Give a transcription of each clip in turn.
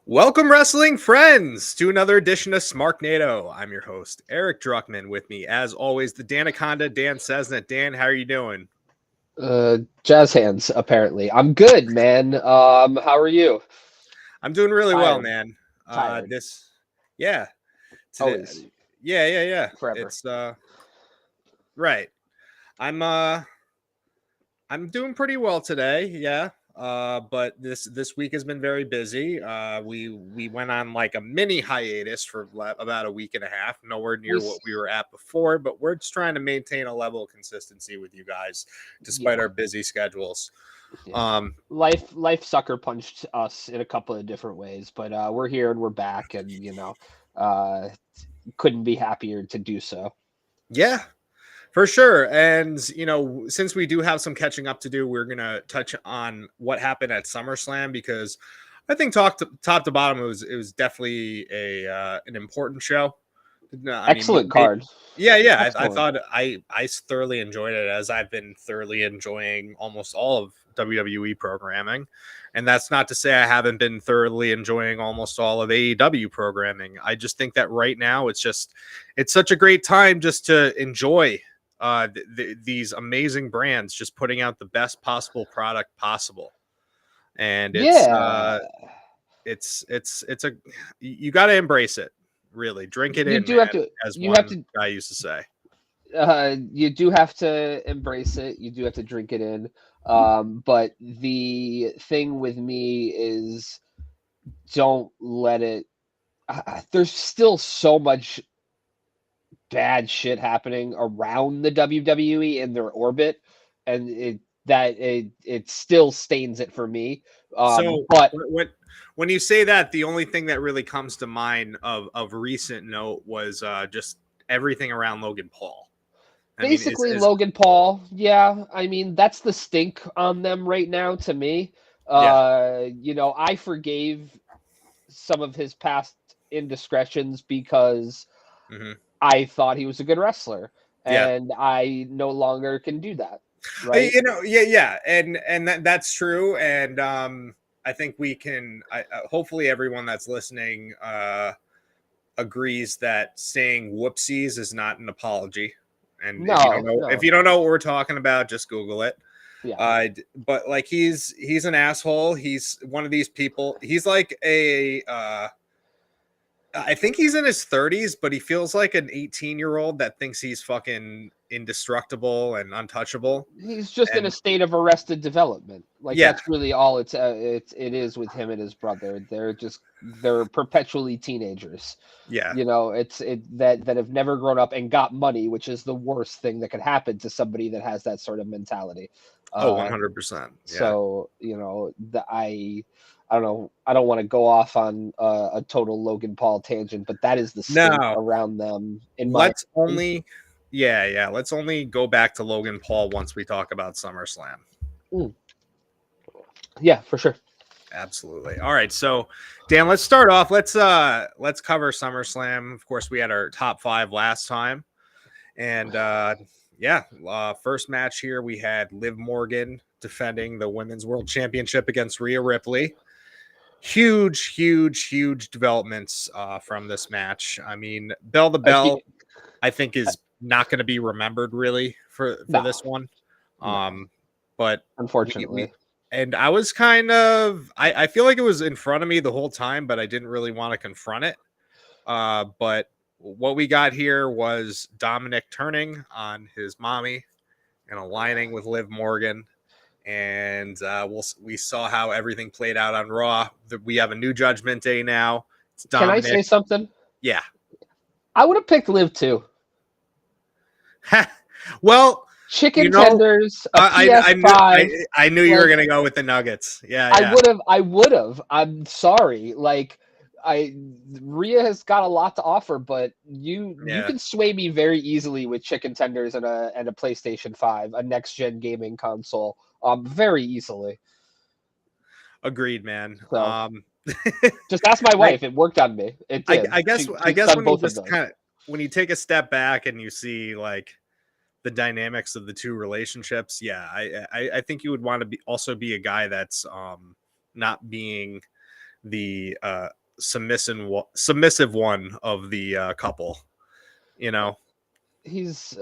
Welcome, wrestling friends, to another edition of Smarknado. I'm your host, Eric Druckman. With me, as always, the Danaconda, Dan Cesnett. Dan, how are you doing? Jazz hands, apparently. I'm good, man. How are you? I'm doing really well, Tired. man. Tired. Yeah, today, Always. yeah. Forever. It's right. I'm uh, I'm doing pretty well today. Yeah. But this week has been very busy. We went on like a mini hiatus for about a week and a half, nowhere We, near what s- we were at before, but we're just trying to maintain a level of consistency with you guys despite yeah, our busy schedules. yeah. Um, Life sucker punched us in a couple of different ways, but we're here and we're back, and uh, couldn't be happier to do so. yeah, for sure. And, since we do have some catching up to do, we're going to touch on what happened at SummerSlam because I think top to bottom, it was definitely an important show. No, I mean, Excellent card. I Excellent. thought I thoroughly enjoyed it as I've been thoroughly enjoying almost all of WWE programming, and that's not to say I haven't been thoroughly enjoying almost all of AEW programming. I just think that right now it's such a great time just to enjoy these amazing brands just putting out the best possible product possible, and Yeah, it's a you got to embrace it. Really, drink it you in, do have man, to. as You have one to. guy used to say. You do have to embrace it. You do have to drink it in. But the thing with me is don't let it. There's still so much bad shit happening around the WWE in their orbit, and it still stains it for me. So But when you say that, the only thing that really comes to mind of recent note was just everything around Logan Paul. I mean, basically, is Logan Paul, yeah, I mean that's the stink on them right now to me. yeah. I forgave some of his past indiscretions because Hmm. I thought he was a good wrestler, Yeah. and I no longer can do that. Right? Yeah, and that's true, and I think we can. Hopefully, everyone that's listening agrees that saying "whoopsies" is not an apology. And No, if no, you don't know what we're talking about, just Google it. yeah. But like he's an asshole. He's one of these people. He's like I think he's in his 30s, but he feels like an 18-year-old that thinks he's fucking indestructible and untouchable. He's just in a And state of arrested development. Like yeah, that's really all it is with him and his brother. They're perpetually teenagers. yeah. It's that have never grown up and got money, which is the worst thing that could happen to somebody that has that sort of mentality. Oh, Uh, 100%. Yeah. so I don't know. I don't want to go off on a total Logan Paul tangent, but that is the stink No, around them in my let's opinion. only yeah, let's only go back to Logan Paul once we talk about SummerSlam. Mm, yeah, for sure. Absolutely. All right, so Dan, let's start off. Let's cover SummerSlam. Of course, we had our top 5 last time. And first match here we had Liv Morgan defending the Women's World Championship against Rhea Ripley. Huge developments from this match. I mean, Bell the A hu- Bell, I think, is not going to be remembered really for no, this one. no, But we unfortunately. and I was kind of I feel like it was in front of me the whole time, but I didn't really want to confront it. But what we got here was Dominic turning on his mommy and aligning with Liv Morgan. And we saw how everything played out on Raw. We have a new Judgment Day now. It's Can I say Dominic. something? Yeah. I would have picked Liv too. Well, Chicken you know, tenders, a I knew PS5. I knew you were Like gonna go with the Nuggets. Yeah, I yeah, would have. I would have. I'm sorry. I Rhea has got a lot to offer, but you yeah. can sway me very easily with chicken tenders and a PlayStation 5, a next gen gaming console, very easily. Agreed, man. So just ask my I wife. It worked on me. It did. I She's guess done when you both of just those. kind of when you take a step back and you see like the dynamics of the two relationships, yeah, I think you would want to be also be a guy that's not being the submissive one of the couple, you know. He's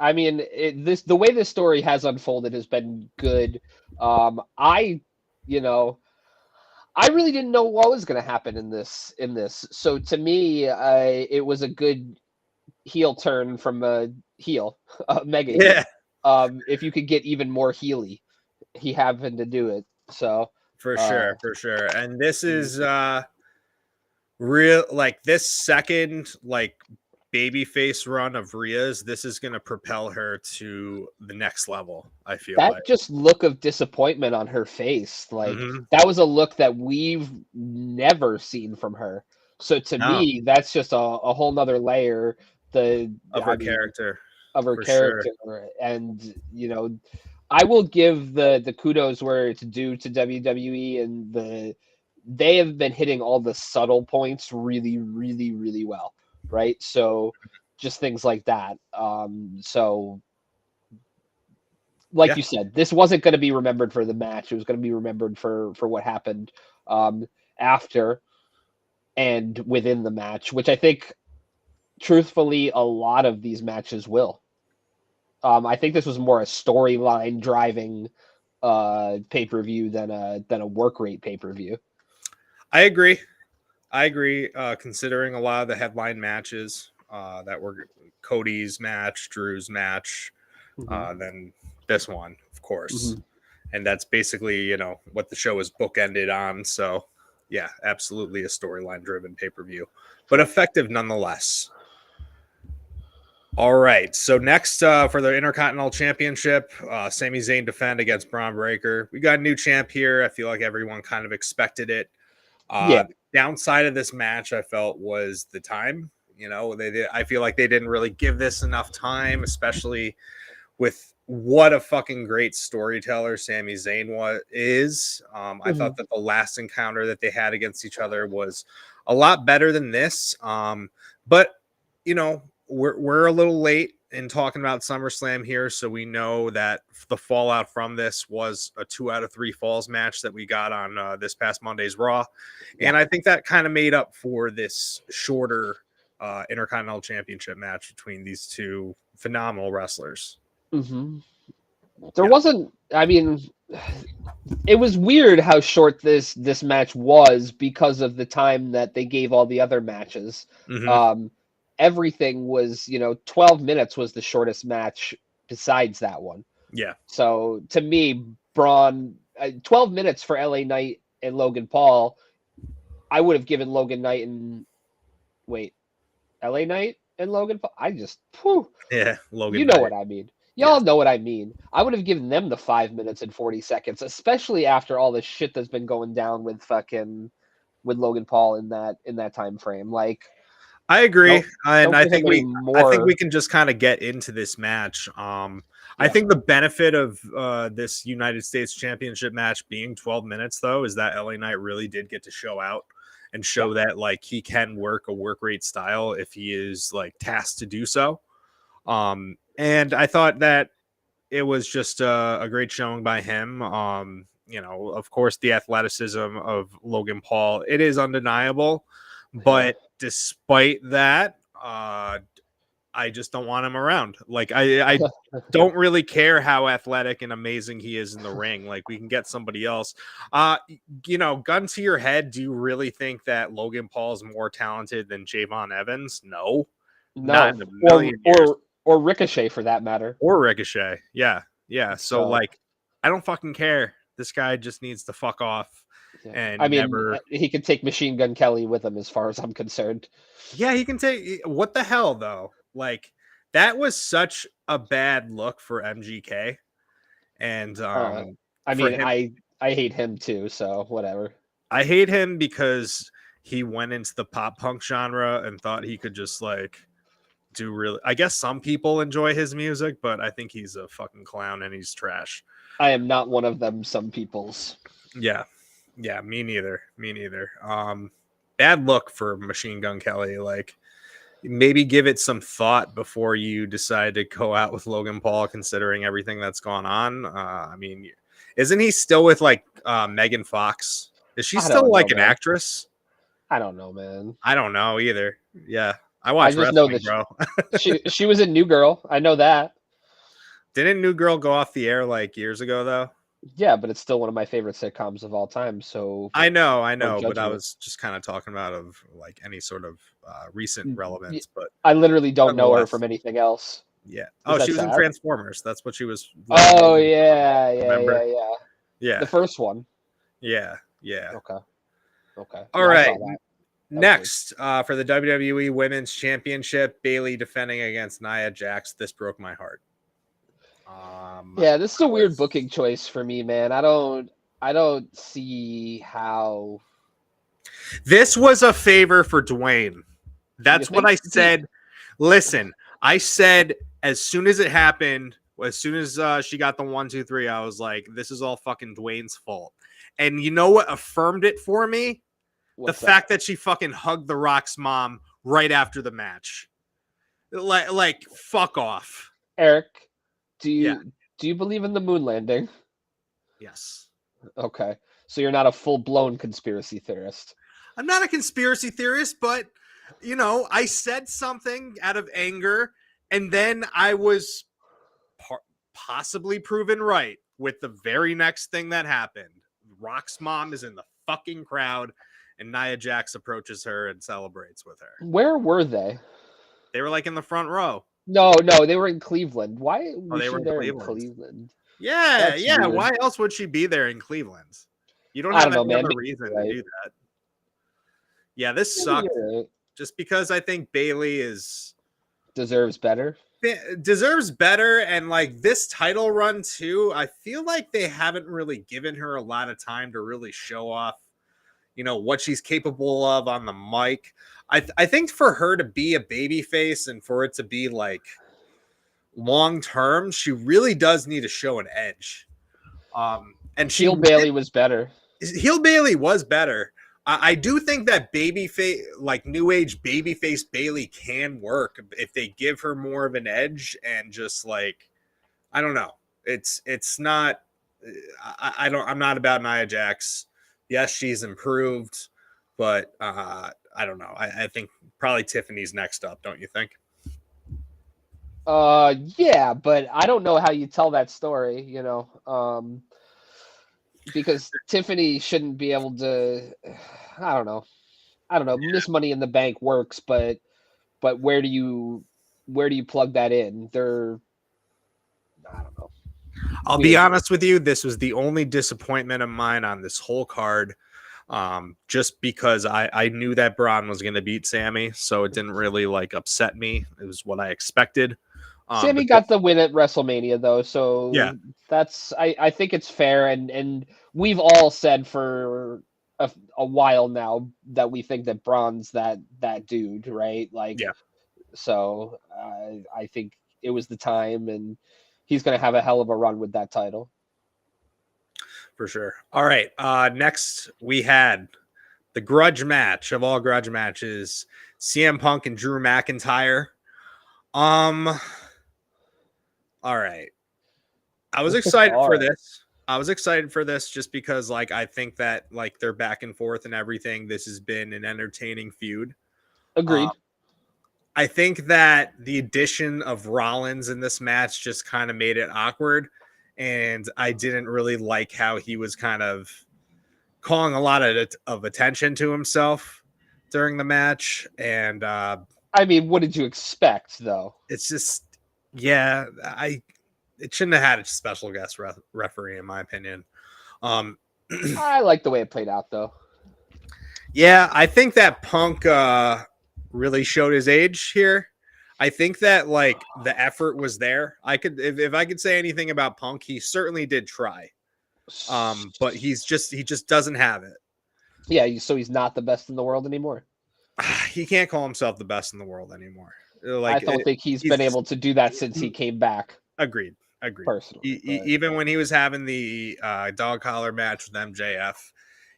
I mean the way this story has unfolded has been good. I you know I really didn't know what was going to happen in this. So to me, it was a good heel turn from a heel, a mega heel. Yeah, If you could get even more heely, he happened to do it. So for uh sure, for sure. And this mhm. is real, like this second like baby face run of Rhea's, this is going to propel her to the next level, I feel That like. just look of disappointment on her face, like Hmm. that was a look that we've never seen from her. So to No, me, that's just a whole nother layer. The of I her mean, character, of her for sure. character, and I will give the kudos where it's due to WWE, and they have been hitting all the subtle points really, really, really well, right? So just things like that. So like Yeah. you said, this wasn't going to be remembered for the match. It was going to be remembered for what happened um, after and within the match, which I think, truthfully, a lot of these matches will. I think this was more a storyline driving pay per view than a work rate pay per view. I agree. I agree. Considering a lot of the headline matches that were Cody's match, Drew's match, Hmm. then this one, of course. Hmm. And that's basically, what the show is bookended on. So, yeah, absolutely a storyline driven pay per view, but Sure. effective nonetheless. All right. So next for the Intercontinental Championship, Sami Zayn defend against Braun Breaker. We got a new champ here. I feel like everyone kind of expected it. Yeah. Downside of this match, I felt, was the time. I feel like they didn't really give this enough time, especially with what a fucking great storyteller Sami Zayn is. I Hmm. thought that the last encounter that they had against each other was a lot better than this. But we're a little late in talking about SummerSlam here, so we know that the fallout from this was a 2 out of 3 falls match that we got on this past Monday's Raw, Yeah. and I think that kind of made up for this shorter Intercontinental Championship match between these two phenomenal wrestlers. Hmm. There Yeah. wasn't. I mean, it was weird how short this match was because of the time that they gave all the other matches. Hmm. Um, Everything was, 12 minutes was the shortest match besides that one. Yeah. So to me, Braun, 12 minutes for LA Knight and Logan Paul, I would have given Logan Knight and wait, LA Knight and Logan Paul. Whew, Yeah. you Logan know Knight. what I mean. Y'all Yes. know what I mean. I would have given them the 5 minutes and 40 seconds, especially after all the shit that's been going down with Logan Paul in that time frame. Like, I agree, don't and don't I give him think any we more. can just kind of get into this match. I Yeah. think the benefit of this United States Championship match being 12 minutes, though, is that LA Knight really did get to show out and Yeah. show that like he can work a work rate style if he is like tasked to do so. And I thought that it was just a great showing by him. Of course, the athleticism of Logan Paul, it is undeniable. Yeah. But despite that, I just don't want him around. Like I don't really care how athletic and amazing he is in the ring. Like we can get somebody else. Gun to your head, do you really think that Logan Paul is more talented than Javon Evans? No, not No, in a or million years. or Ricochet for that matter. Or Ricochet. Yeah. Yeah. So So, like I don't fucking care. This guy just needs to fuck off yeah. I and mean, never. he could take Machine Gun Kelly with him as far as I'm concerned. Yeah, he can take what the hell though? Like that was such a bad look for MGK and Uh, I for mean, him. I hate him too, so whatever. I hate him because he went into the pop punk genre and thought he could just like do really. I guess some people enjoy his music, but I think he's a fucking clown and he's trash. I am not one of them, some people's. Yeah. Yeah, me neither. Me neither. Bad look for Machine Gun Kelly. Like, maybe give it some thought before you decide to go out with Logan Paul, considering everything that's gone on. I mean, isn't he still with like Megan Fox? Is she I still don't know, like an man. actress? I don't know, man. I don't know either. Yeah, I I watch just know wrestling, that bro. she was a New Girl. I know that. Didn't New Girl go off the air like years ago though? Yeah, but it's still one of my favorite sitcoms of all time. So I don't know, but judge I me. was just kind of talking about of like any sort of recent Y- relevance, but I literally don't know her nonetheless, from anything else. yeah. Is Oh, that she was in sad? Transformers. That's what she was like Oh moving from. yeah, yeah, Remember? yeah, yeah. The Yeah, first one. yeah, yeah. Okay, okay. All Yeah, I saw right. that. That was good. Next, for the WWE Women's Championship, Bailey defending against Nia Jax. This broke my heart. Yeah, this is a I weird was. booking choice for me, man. I don't see how This was a favor for Dwayne. you That's what think I said. Listen, I said as soon as it happened, as soon as she got the 1, 2, 3, I was like, this is all fucking Dwayne's fault. And you know what affirmed it for me? The what's that? fact that she fucking hugged The Rock's mom right after the match. Like fuck off. Eric, do Yeah. you believe in the moon landing? Yes. Okay. So you're not a full-blown conspiracy theorist. I'm not a conspiracy theorist, but I said something out of anger, and then I was possibly proven right with the very next thing that happened. Rock's mom is in the fucking crowd, and Nia Jax approaches her and celebrates with her. Where were they? They were like in the front row. No, no, they were in Cleveland. Why Oh, was they she were in there in Cleveland. Cleveland? Yeah, That's yeah. weird. Why else would she be there in Cleveland? You don't I have don't know, any man. other Maybe reason you're to right. do that. Yeah, this Maybe sucked you're right. just because I think Bailey Deserves better. deserves better, and like this title run too, I feel like they haven't really given her a lot of time to really show off what she's capable of on the mic. I think for her to be a baby face and for it to be like long term, she really does need to show an edge. And she Heel Bailey was better. Heel Bailey was better. I do think that babyface, like new age babyface Bailey, can work if they give her more of an edge and just like I don't know. It's not. I don't. I'm not about Nia Jax. Yes, she's improved, but I don't know. I think probably Tiffany's next up. Don't you think? Yeah, but I don't know how you tell that story, because Tiffany shouldn't be able to. I don't know. I don't know. Miss Money in the Bank works, but where do you plug that in? I don't know. I'll be Weird. honest with you. This was the only disappointment of mine on this whole card. Just because I knew that Braun was going to beat Sammy, so it didn't really like upset me. It was what I expected. Sammy But got the win at WrestleMania though, yeah, so that's I think it's fair, and we've all said for a while now that we think that Braun's that dude, right? Like, yeah, so I think it was the time, and he's gonna have a hell of a run with that title. for sure. All right. Next we had the grudge match of all grudge matches: CM Punk and Drew McIntyre. All right. I was excited All for right, this. I was excited for this just because, like, I think that like they're back and forth and everything. This has been an entertaining feud. Um, agreed. I think that the addition of Rollins in this match just kind of made it awkward, and I didn't really like how he was kind of calling a lot of attention to himself during the match, and I mean, what did you expect though? it's just, yeah, it shouldn't have had a special guest referee in my opinion. Um, I like the way it played out though. yeah, I think that Punk really showed his age here. I think that like the effort was there. I could if I could say anything about Punk, he certainly did try. But he just doesn't have it. Yeah, so he's not the best in the world anymore. He can't call himself the best in the world anymore. I Like don't think he's been he's able to do that since he came back agreed. personally. But Even when he was having the dog collar match with MJF,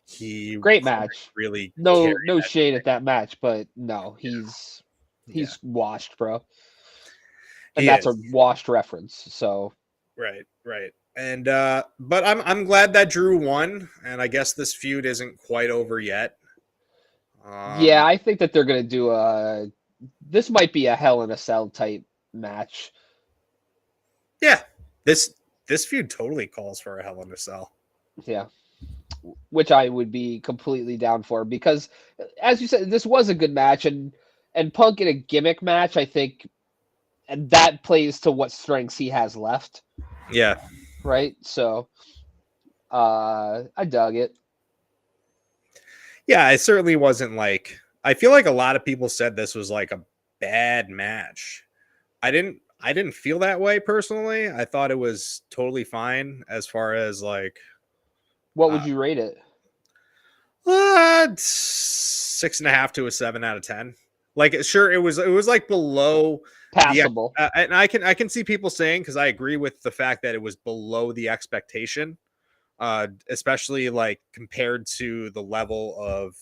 he great couldn't match. really carry No that. shade at that match, but no, he's Yeah, washed, bro. And he that's a is. washed reference. So Right. And but I'm glad that Drew won, and I guess this feud isn't quite over yet. Yeah, Um, I think that they're gonna do a. This might be a Hell in a Cell type match. yeah, this feud totally calls for a Hell in a Cell. Yeah, which I would be completely down for because, as you said, this was a good match, and Punk in a gimmick match, I think, and that plays to what strengths he has left, Yeah, right? So, I dug it. yeah, it certainly wasn't like. I feel like a lot of people said this was like a bad match. I didn't feel that way personally. I thought it was totally fine as far as like What uh, would you rate it? 6.5 to a 7 out of 10. Like, sure, it was like below the Passable. and I can see people saying, because I agree with the fact that it was below the expectation, especially like compared to the level of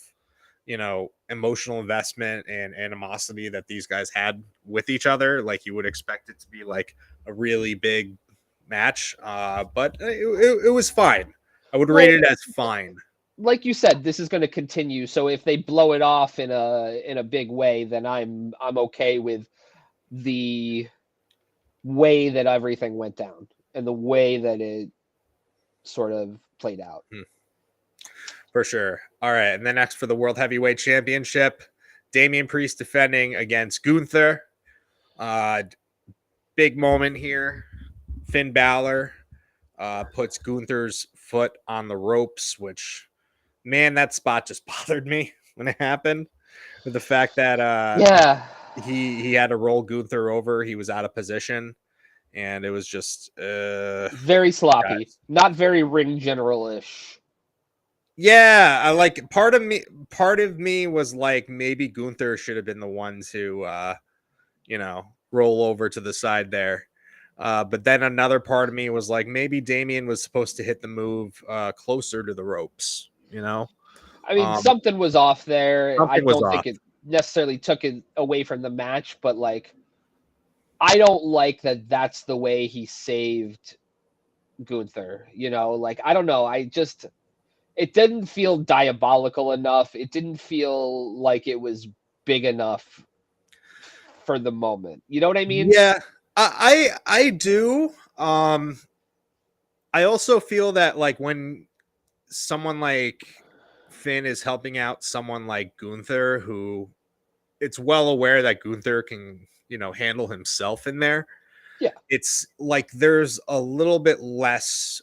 emotional investment and animosity that these guys had with each other. Like you would expect it to be like a really big match, but it was fine. I would rate Well, it as fine. like you said, this is going to continue. So if they blow it off in a big way, then I'm okay with the way that everything went down and the way that it sort of played out. For sure. All right. And then next for the World Heavyweight Championship, Damian Priest defending against Gunther. Uh, Big moment here. Finn Balor puts Gunther's foot on the ropes, which, man, that spot just bothered me when it happened. With the fact that Yeah, he had to roll Gunther over, he was out of position, and it was just very sloppy, guys. not very ring general-ish. Yeah, I like part of me was like maybe Gunther should have been the one to roll over to the side there. But then another part of me was like maybe Damien was supposed to hit the move closer to the ropes, I mean, Um, something was off there. I something was don't think off. it necessarily took it away from the match, but like, I don't like that that's the way he saved Gunther. Like, I don't know. It didn't feel diabolical enough. It didn't feel like it was big enough for the moment. You know what I mean? Yeah, I do. I also feel that like when someone like Finn is helping out someone like Gunther, who it's well aware that Gunther can, handle himself in there. Yeah. It's like there's a little bit less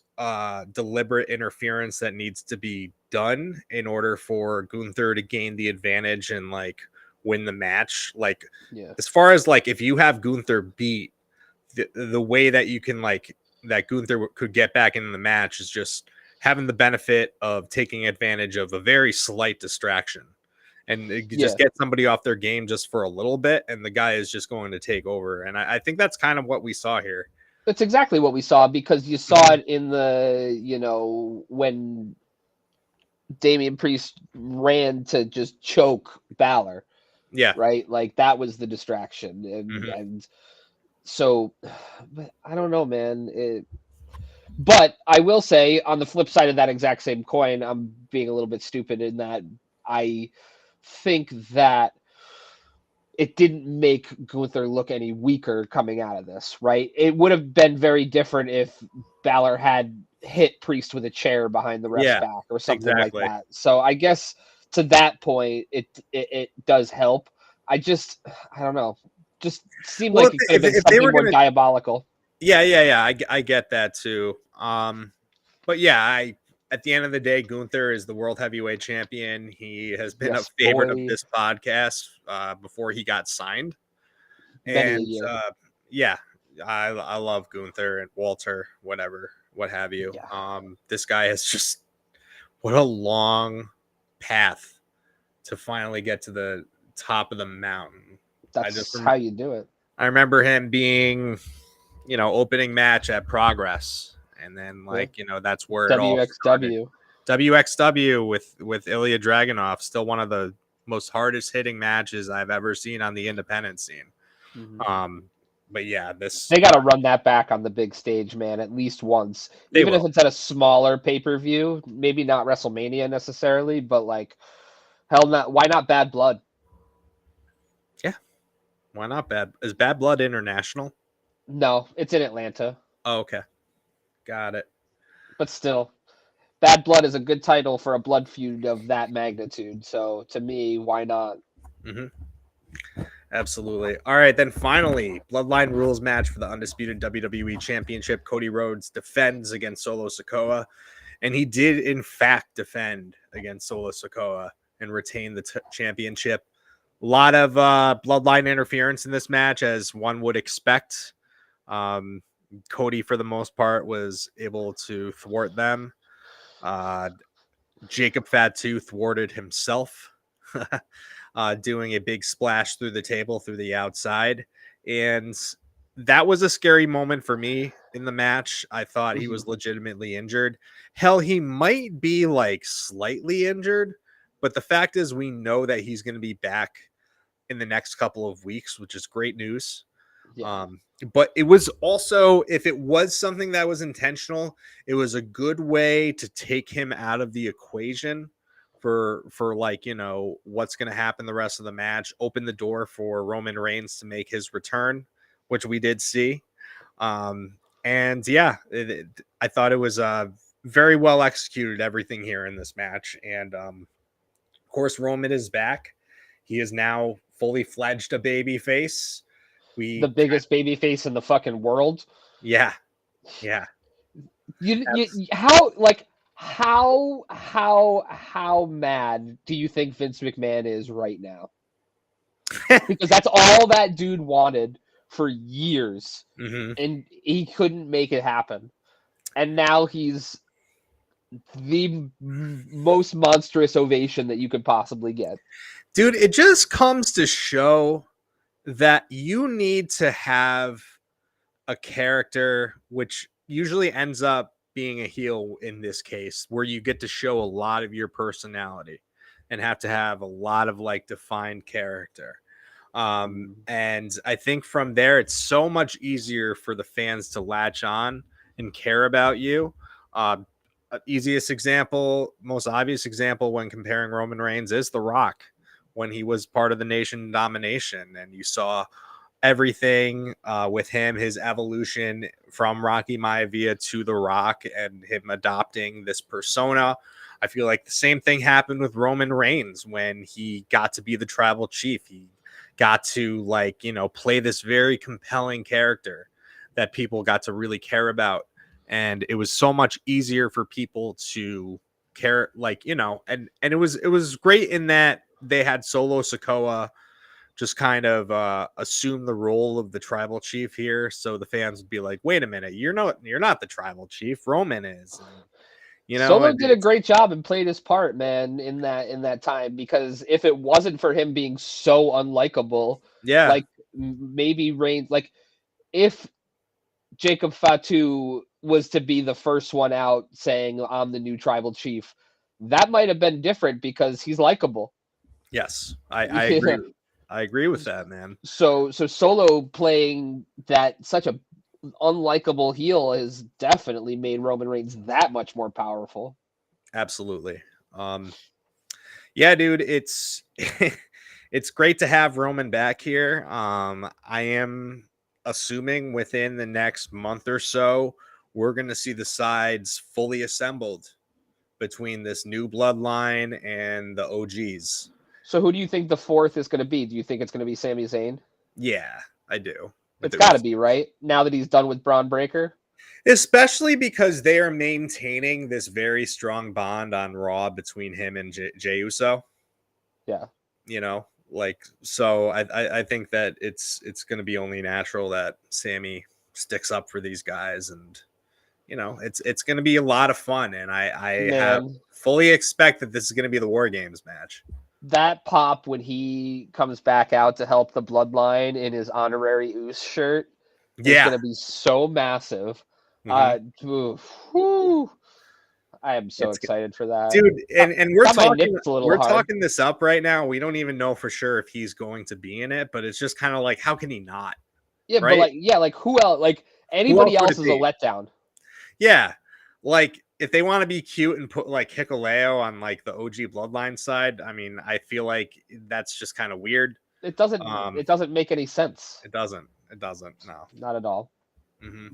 deliberate interference that needs to be done in order for Gunther to gain the advantage and like win the match. Like Yeah. as far as like if you have Gunther beat, the way that you can like that Gunther could get back into the match is just having the benefit of taking advantage of a very slight distraction and Yeah. just get somebody off their game just for a little bit, and the guy is just going to take over. And I think that's kind of what we saw here. That's exactly what we saw because you saw Mhm. it in when Damian Priest ran to just choke Balor, Yeah. right? Like that was the distraction. And Hmm. and so but I don't know, man. But I will say on the flip side of that exact same coin, I'm being a little bit stupid in that I think that it didn't make Gunther look any weaker coming out of this, right? It would have been very different if Balor had hit Priest with a chair behind the ref's Yeah. back or something like Exactly. that. So I guess to that point, it does help. I don't know, just seemed Well, like it could have been if they something were more gonna, diabolical. yeah, I get that too. But yeah, I at the end of the day, Gunther is the world heavyweight champion. He has been a Yes, favorite of boy, this podcast before he got signed, many a and year. yeah, I love Gunther and Walter, whatever, what have you. Yeah, This guy has just what a long path to finally get to the top of the mountain. I just that's how you do it. I remember him being, opening match at Progress, and then Yeah, like that's where it all started. WXW. WXW with Ilya Dragunov, still one of the most hardest hitting matches I've ever seen on the independent scene. Mhm. Um, but yeah, this They got to run that back on the big stage, man, at least once. they Even if will. it's at a smaller pay-per-view, maybe not WrestleMania necessarily, but like hell not why not Bad Blood? Yeah, why not? Is Bad Blood international? No, it's in Atlanta, Oh, okay, got it. but still Bad Blood is a good title for a blood feud of that magnitude. So to me, why not? Hmm. Absolutely. All right, then finally, Bloodline rules match for the undisputed WWE Championship. Cody Rhodes defends against Solo Sikoa, and he did in fact defend against Solo Sikoa and retain the championship. A lot of Bloodline interference in this match, as one would expect. Um, Cody, for the most part, was able to thwart them. Uh, Jacob Fatu thwarted himself, doing a big splash through the table through the outside. And that was a scary moment for me in the match. I thought he was Mhm. legitimately injured. Hell, he might be like slightly injured, but the fact is, we know that he's going to be back in the next couple of weeks, which is great news. Yeah. Um, but it was also, if it was something that was intentional, it was a good way to take him out of the equation for like, you know, what's going to happen the rest of the match, open the door for Roman Reigns to make his return, which we did see. And yeah, I thought it was very well executed, everything here in this match. And of course, Roman is back. He is now fully fledged a baby face. The We biggest baby face in the fucking world. Yeah, yeah. How like how mad do you think Vince McMahon is right now? Because that's all that dude wanted for years, Hmm. and he couldn't make it happen. And now he's the most monstrous ovation that you could possibly get. Dude, it just comes to show that you need to have a character, which usually ends up being a heel in this case, where you get to show a lot of your personality and have to have a lot of like defined character. And I think from there, it's so much easier for the fans to latch on and care about you. Uh, Easiest example, most obvious example when comparing Roman Reigns is The Rock when he was part of the Nation Domination, and you saw everything with him, his evolution from Rocky Maivia to The Rock, and him adopting this persona. I feel like the same thing happened with Roman Reigns when he got to be the tribal chief. He got to, like, you know, play this very compelling character that people got to really care about. And it was so much easier for people to care, like, you know, and it was great in that they had Solo Sikoa just kind of assume the role of the tribal chief here, so the fans would be like, wait a minute, you're not the tribal chief, Roman is. And you know, Solo and did a it's great job and played his part, man, in that time. Because if it wasn't for him being so unlikable, yeah, like maybe Reigns, like if Jacob Fatu was to be the first one out saying I'm the new tribal chief, that might have been different because he's likable. yes, I agree. I agree with that, man. So Solo playing that such a unlikable heel has definitely made Roman Reigns that much more powerful. Absolutely. Yeah, dude, it's it's great to have Roman back here. I am assuming within the next month or so, we're gonna see the sides fully assembled between this new bloodline and the OGs. So who do you think the fourth is going to be? Do you think it's going to be Sami Zayn? Yeah, I do. It's got to be, right? Now that he's done with Braun Breaker? Especially because they are maintaining this very strong bond on Raw between him and Jey Uso. Yeah. You know, like, so I think that it's going to be only natural that Sammy sticks up for these guys, and you know, it's going to be a lot of fun, and I have Man, fully expect that this is going to be the War Games match. that pop when he comes back out to help the bloodline in his honorary Oos shirt is Yeah. going to be so massive. Hmm. Whew, I am so It's excited for that. dude, and we're Got my talking nips a little we're hard. talking this up right now. We don't even know for sure if he's going to be in it, but it's just kind of like, how can he not? Yeah, but right? like who else? Like Who else anybody would else it is a be? letdown. Yeah, like if they want to be cute and put like Hikuleo on like the OG Bloodline side, I mean, I feel like that's just kind of weird. It doesn't. Um, It doesn't make any sense. it doesn't. It doesn't. No. Not at all. Hmm.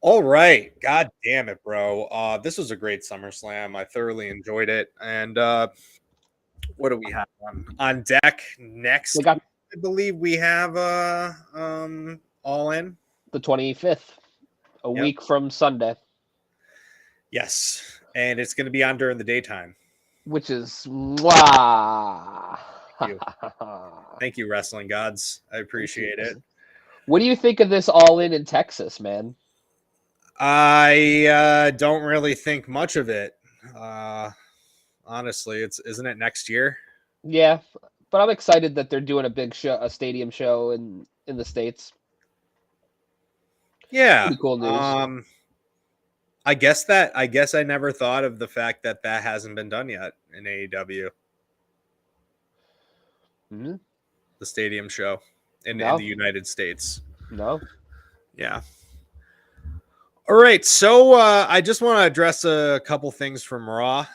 All right. God damn it, bro. This was a great SummerSlam. I thoroughly enjoyed it. And what do we have on deck They next? got I believe we have All In. the 25th, a Yep. week from Sunday, Yes. And it's going to be on during the daytime. which is mwah. Thank you. Thank you, wrestling gods. I appreciate it. What do you think of this All In Texas, man? I don't really think much of it. Honestly, isn't it next year? Yeah, but I'm excited that they're doing a big show, a stadium show in the States. Yeah. Pretty cool news. I guess I never thought of the fact that hasn't been done yet in AEW. Mm-hmm. The stadium show in No, the United States. no, Yeah. All right, so I just want to address a couple things from Raw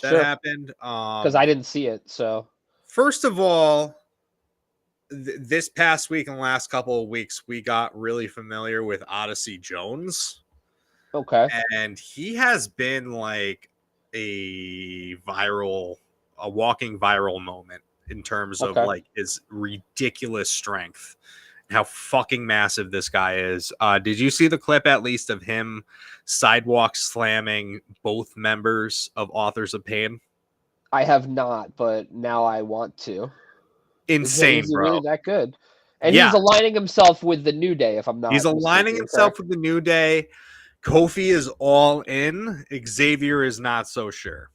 that sure, happened. because I didn't see it. So First of all, this past week and the last couple of weeks, we got really familiar with Odyssey Jones. okay, And he has been like a walking viral moment in terms of okay. like his ridiculous strength and how fucking massive this guy is. Did you see the clip at least of him sidewalk slamming both members of Authors of Pain? I have not, but now I want to. Insane, Is he bro. really that good? And Yeah, he's aligning himself with the New Day, if I'm he's not aligning mistaken. himself Correct? with the New Day. Kofi is all in. Xavier is not so sure.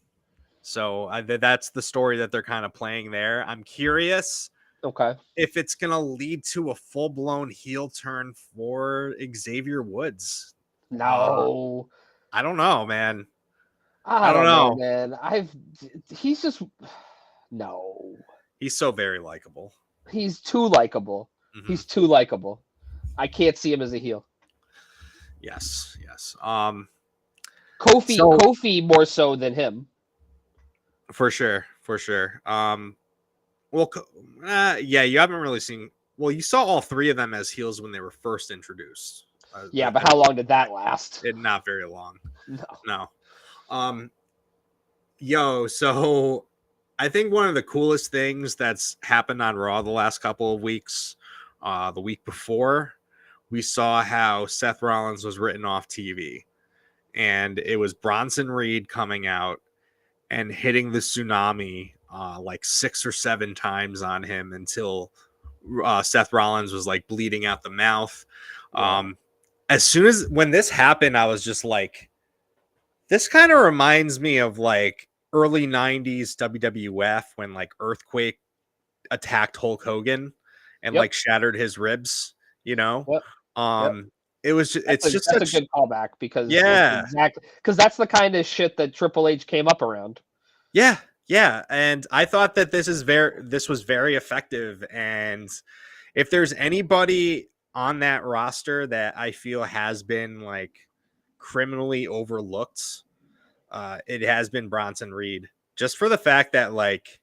So that's the story that they're kind of playing there. I'm curious Okay. if it's going to lead to a full blown heel turn for Xavier Woods. No, I don't know, man. I I don't don't know, know. man. He's just no. He's so very likable. He's too likable. Mm-hmm. He's too likable. I can't see him as a heel. Yes, yes. Kofi more so than him. For sure, for sure. Well, yeah, you haven't really seen. Well, you saw all three of them as heels when they were first introduced. Yeah, but how long did that last? Not very long. No. So I think one of the coolest things that's happened on Raw the last couple of weeks, the week before, we saw how Seth Rollins was written off TV, and it was Bronson Reed coming out and hitting the tsunami like 6 or 7 times on him until Seth Rollins was like bleeding out the mouth. Yeah. As soon as when this happened, I was just like, this kind of reminds me of like early 90s WWF when like Earthquake attacked Hulk Hogan and like shattered his ribs, you know? Yep. It was just, That's a good callback because because that's the kind of shit that Triple H came up around. Yeah, and I thought that this was very effective, and if there's anybody on that roster that I feel has been like criminally overlooked, it has been Bronson Reed, just for the fact that like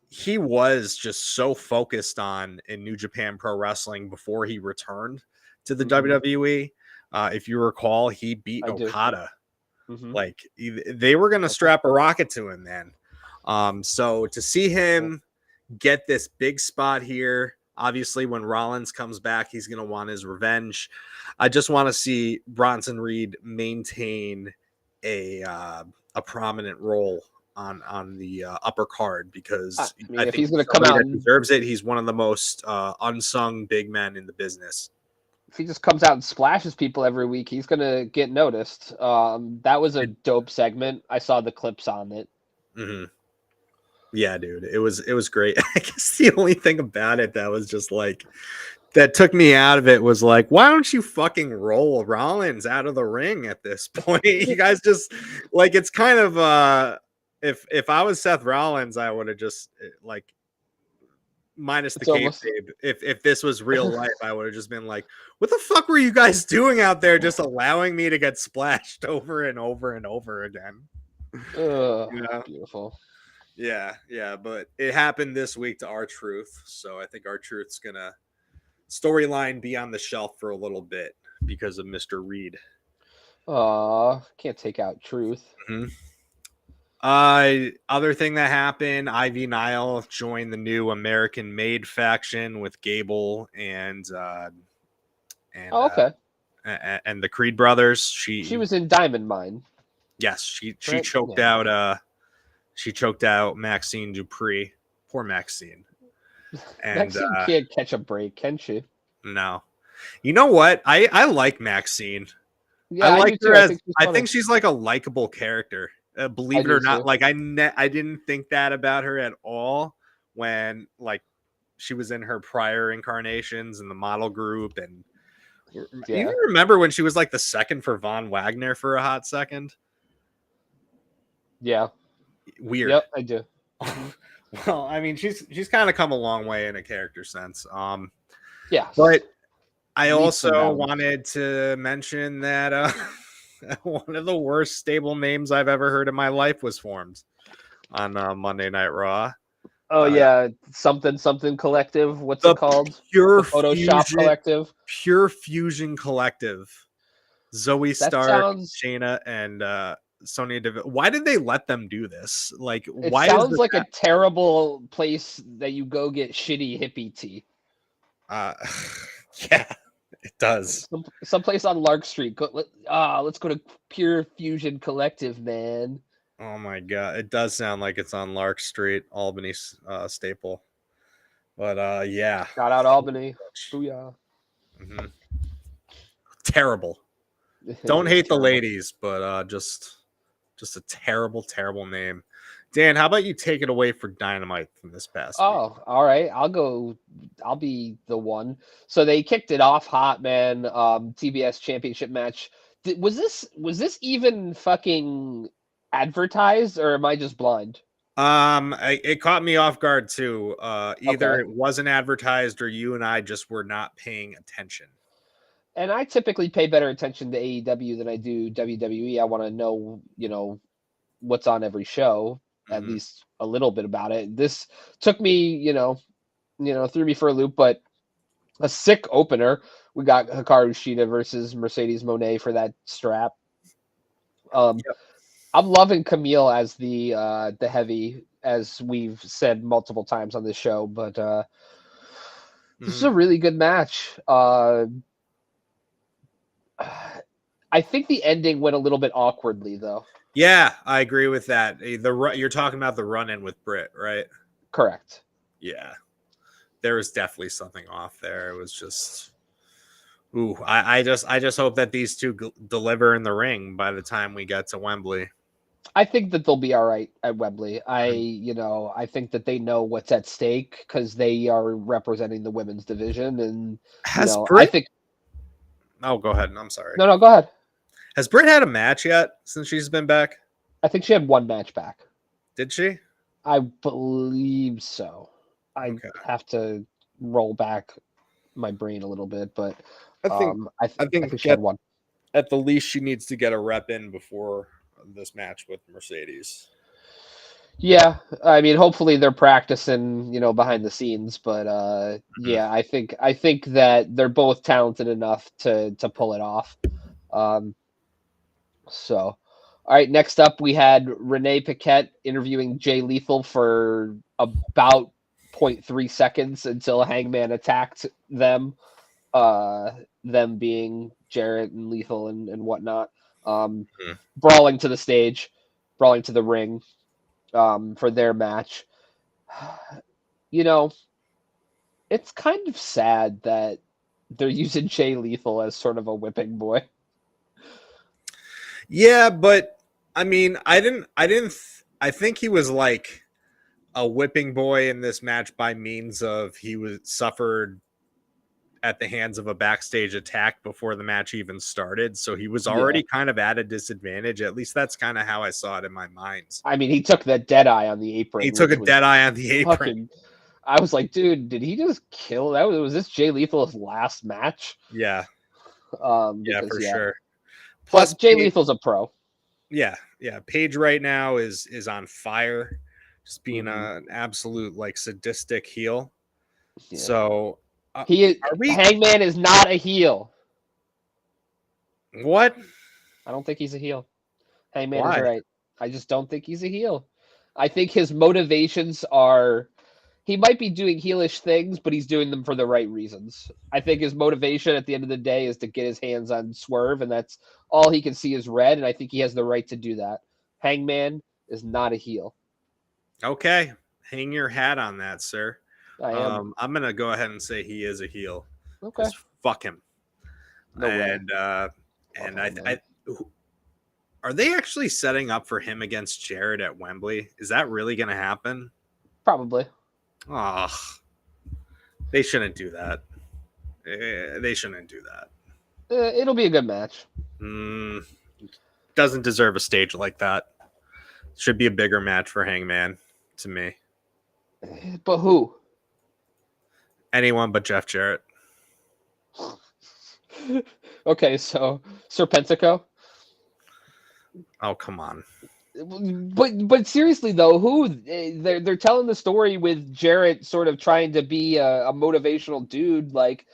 he was just so focused on in New Japan Pro Wrestling before he returned to the WWE. If you recall, he beat Okada. Like they were going to strap a rocket to him then. So to see him get this big spot here, obviously when Rollins comes back, he's going to want his revenge. I just want to see Bronson Reed maintain a prominent role on the upper card because I if think he's going to come out and deserves it. He's one of the most unsung big men in the business. If he just comes out and splashes people every week, he's going to get noticed. That was a dope segment. I saw the clips on it. Mm-hmm. Yeah, dude, it was great. I guess the only thing about it that was just like that took me out of it was like, why don't you fucking roll Rollins out of the ring at this point? You guys just like, it's kind of if I was Seth Rollins, I would have just like minus the It's almost kayfabe. If this was real life, I would have just been like, "What the fuck were you guys doing out there, just allowing me to get splashed over and over and over again?" You know? beautiful. Yeah. But it happened this week to R-Truth, so I think R-Truth's gonna storyline be on the shelf for a little bit because of Mr. Reed. Can't take out truth. Mm-hmm. Other thing that happened, Ivy Nile joined the new American Made faction with Gable and Oh, okay. and the Creed brothers. She was in Diamond Mine. Yes, she Right? choked Yeah. out Maxine Dupree. Poor Maxine. And Maxine can't catch a break, can she? no. You know what? I like Maxine. Yeah, I I like do her too. as I funny. think she's like a likable character. I Believe it do or not, too. like I didn't think that about her at all when like she was in her prior incarnations in the model group. And Yeah. you remember when she was like the second for Von Wagner for a hot second? Yeah. Weird. Yep, I do. Well, I mean, she's kind of come a long way in a character sense. Yeah. But I Leaps and also bounds. wanted to mention that one of the worst stable names I've ever heard in my life was formed on Monday Night Raw. Oh yeah, something collective. What's The it called? Pure The Photoshop Fusion Collective. Pure Fusion Collective. Zoe That Stark, sounds. Shayna, and Sonya Deville. Why did they let them do this? Like, It why is sounds this? like a terrible place that you go get shitty hippie tea. Uh, yeah, it does. Someplace on Lark Street. Let's go to Pure Fusion Collective, man. Oh my god, it does sound like it's on Lark Street, Albany staple. But yeah, Shout out Albany. Booyah. mm-hmm. Terrible. Don't It is hate the terrible. ladies, but just a terrible, terrible name. Dan, how about you take it away for Dynamite from this past week? Oh, all right. I'll be the one. So they kicked it off hot, man. TBS championship match. Was this even fucking advertised, or am I just blind? It caught me off guard too. Either Okay. it wasn't advertised or you and I just were not paying attention. And I typically pay better attention to AEW than I do WWE. I want to know, what's on every show, at Mm-hmm. least a little bit about it. This took me, threw me for a loop, but a sick opener. We got Hikaru Shida versus Mercedes Moné for that strap. Yep. I'm loving Camille as the heavy, as we've said multiple times on this show, but this is a really good match. I think the ending went a little bit awkwardly, though. Yeah, I agree with that. You're talking about the run-in with Britt, right? Correct. Yeah, there was definitely something off there. It was just, ooh, I just hope that these two deliver in the ring by the time we get to Wembley. I think that they'll be all right at Wembley. I think that they know what's at stake because they are representing the women's division, and Has I Britt? think. Oh, go ahead. I'm sorry. No, go ahead. Has Britt had a match yet since she's been back? I think she had one match back. Did she? I believe so. I have to roll back my brain a little bit, but I think she had one. At the least, she needs to get a rep in before this match with Mercedes. Yeah, I mean, hopefully they're practicing, behind the scenes, but yeah, I think that they're both talented enough to pull it off. So, all right, next up we had Renee Paquette interviewing Jay Lethal for about 0.3 seconds until Hangman attacked them, them being Jarrett and Lethal and whatnot, brawling to the stage, brawling to the ring, for their match. It's kind of sad that they're using Jay Lethal as sort of a whipping boy. Yeah, but I mean, I think he was like a whipping boy in this match by means of he was suffered at the hands of a backstage attack before the match even started. So he was already kind of at a disadvantage. At least that's kind of how I saw it in my mind. I mean, he took that dead eye on the apron. He took a dead eye on the apron. I was like, dude, did he just kill that? Was this Jay Lethal's last match? Yeah, yeah, Because for yeah, sure. Plus, but Jay Lethal's a pro. yeah, yeah. Paige right now is on fire, just being Hmm. an absolute like sadistic heel. Yeah, So, he is, are we? Hangman is not a heel. What? I don't think he's a heel. Hangman is Why? right. I just don't think he's a heel. I think his motivations are he might be doing heelish things, but he's doing them for the right reasons. I think his motivation at the end of the day is to get his hands on Swerve, and that's all he can see is red, and I think he has the right to do that. Hangman is not a heel. Okay, hang your hat on that, sir. I am. I'm gonna go ahead and say he is a heel Okay. because fuck him. No way. And Love I Hangman. are they actually setting up for him against Jared at Wembley? Is that really gonna happen? Probably. Oh, they shouldn't do that. They shouldn't do that. It'll be a good match. Mm, doesn't deserve a stage like that. Should be a bigger match for Hangman to me. But who? Anyone but Jeff Jarrett. Okay, so Serpentico. Oh, come on. But seriously though, who they're telling the story with Jarrett sort of trying to be a motivational dude, like,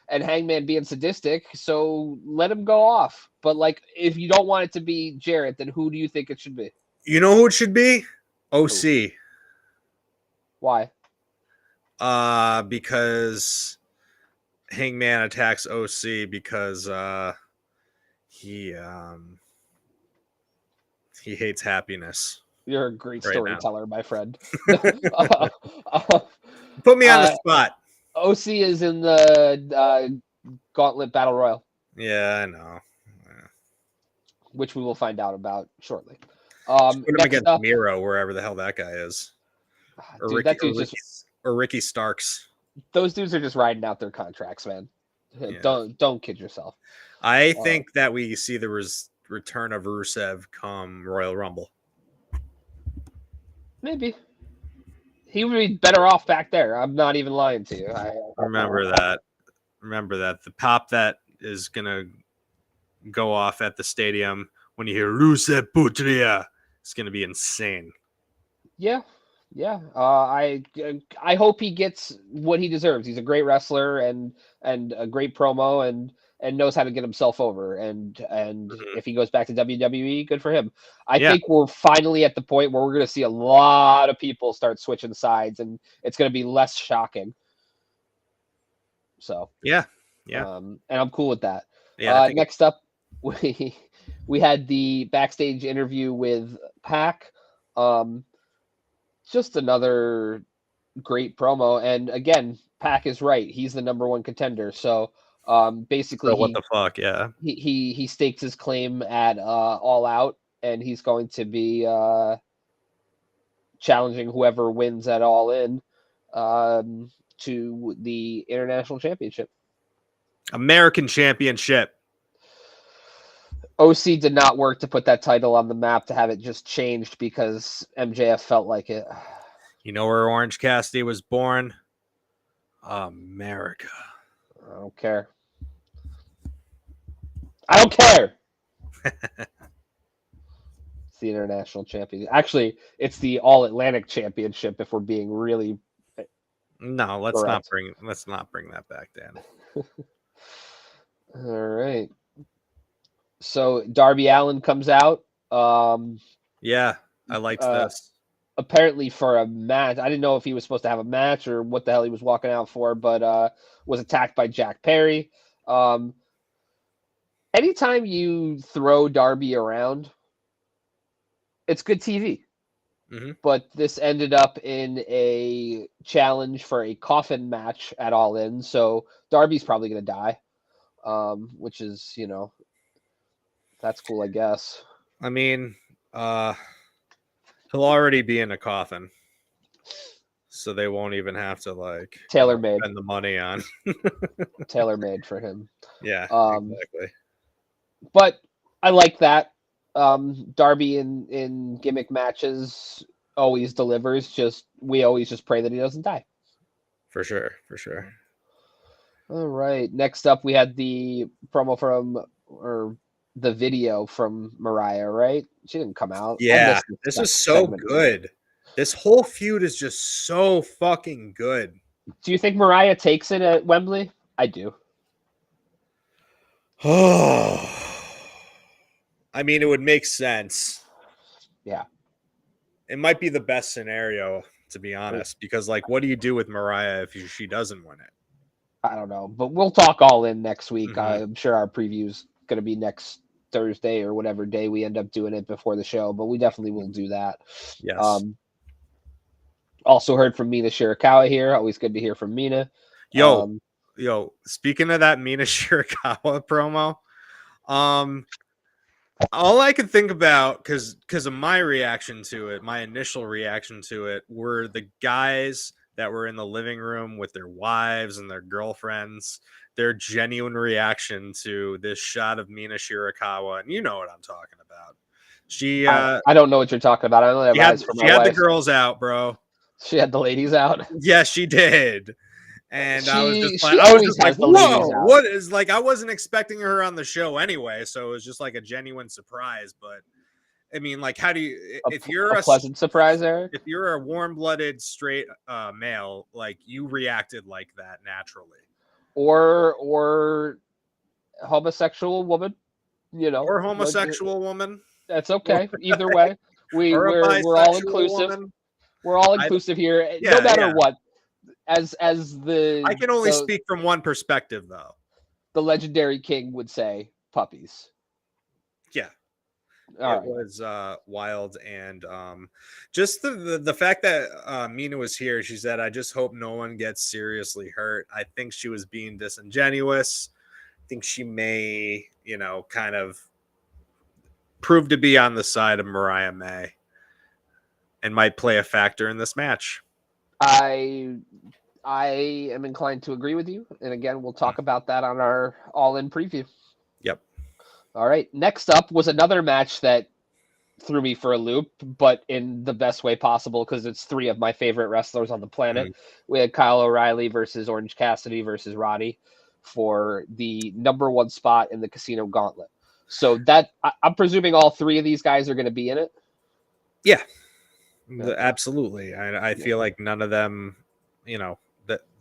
and Hangman being sadistic. So let him go off. But like, if you don't want it to be Jarrett, then who do you think it should be? You know who it should be? Who? OC. Why? Because Hangman attacks OC because he he hates happiness You're a great right now. storyteller, my friend. Put me on the spot. OC is in the Gauntlet Battle Royal. Yeah, I know. Which we will find out about shortly. Put him Next against up, Miro, wherever the hell that guy is, or dude, that dude's Ricky Starks. those dudes are just riding out their contracts, man. Yeah. Don't kid yourself. I think that we see the return of Rusev come Royal Rumble. Maybe he would be better off back there. I'm not even lying to you. Remember that. Remember that. The pop that is gonna go off at the stadium when you hear Rusev Putria, it's gonna be insane. Yeah, yeah. I hope he gets what he deserves. He's a great wrestler and a great promo and knows how to get himself over. And if he goes back to WWE, good for him. I think we're finally at the point where we're going to see a lot of people start switching sides, and it's going to be less shocking. So yeah. And I'm cool with that. Yeah. Next up, we had the backstage interview with Pac. Just another great promo, and again, Pac is right. He's the number one contender. So basically, what the fuck? Yeah. He stakes his claim at All Out, and he's going to be challenging whoever wins at All In to the International Championship. American Championship. OC did not work to put that title on the map, to have it just changed because MJF felt like it. You know where Orange Cassidy was born? America. I don't care. I don't care. It's the International Championship. Actually, it's the All Atlantic Championship, if we're being really. No, let's not bring that back, Dan. All right. So Darby Allin comes out. Yeah, I liked this. Apparently for a match. I didn't know if he was supposed to have a match or what the hell he was walking out for, but was attacked by Jack Perry. Anytime you throw Darby around, it's good TV. Mm-hmm. But this ended up in a challenge for a coffin match at All In, so Darby's probably going to die, which is, that's cool, I guess. I mean, he'll already be in a coffin, so they won't even have to tailor-made spend the money on tailor-made for him. Yeah, exactly. But I like that. Darby in gimmick matches always delivers. We always just pray that he doesn't die. For sure, for sure. All right. Next up, we had the promo from, or the video from Mariah, right? She didn't come out. I Yeah, missed this this is so segment. good. This whole feud is just so fucking good. Do you think Mariah takes it at Wembley? I do. Oh, I mean, it would make sense. Yeah. It might be the best scenario, to be honest, because like, what do you do with Mariah if she doesn't win it? I don't know, but we'll talk all in next week. Mm-hmm. I'm sure our preview's going to be next Thursday or whatever day we end up doing it before the show, but we definitely will do that. Yes. Also heard from Mina Shirakawa here. Always good to hear from Mina. Yo, speaking of that Mina Shirakawa promo, all I could think about, because of my reaction to it, my initial reaction to it, were the guys that were in the living room with their wives and their girlfriends, their genuine reaction to this shot of Mina Shirakawa, and you know what I'm talking about. She I don't know what you're talking about. I only have eyes for she my had the wife. girls out, bro. She had the ladies out. Yes, she did. And I was just She like, always has the ladies whoa, out. what is, like, I wasn't expecting her on the show anyway, so it was just like a genuine surprise. But I mean, like, how do you, if you're a pleasant surprise, Eric? if you're a warm-blooded straight male, like, you reacted like that naturally, or homosexual woman, you know, or homosexual woman, that's okay. Either way, or a we're all bisexual inclusive. woman. We're all inclusive here, no matter what. As the I can only speak from one perspective, though. The legendary king would say, puppies. Yeah. All it right. was wild, and just the fact that Mina was here. She said, "I just hope no one gets seriously hurt." I think she was being disingenuous. I think she may, kind of prove to be on the side of Mariah May, and might play a factor in this match. I am inclined to agree with you, and again, we'll talk about that on our all-in preview. Yep. All right. Next up was another match that threw me for a loop, but in the best way possible because it's three of my favorite wrestlers on the planet. We had Kyle O'Reilly versus Orange Cassidy versus Roddy for the number one spot in the Casino Gauntlet. So that I'm presuming all three of these guys are going to be in it. Yeah, absolutely. I feel like none of them,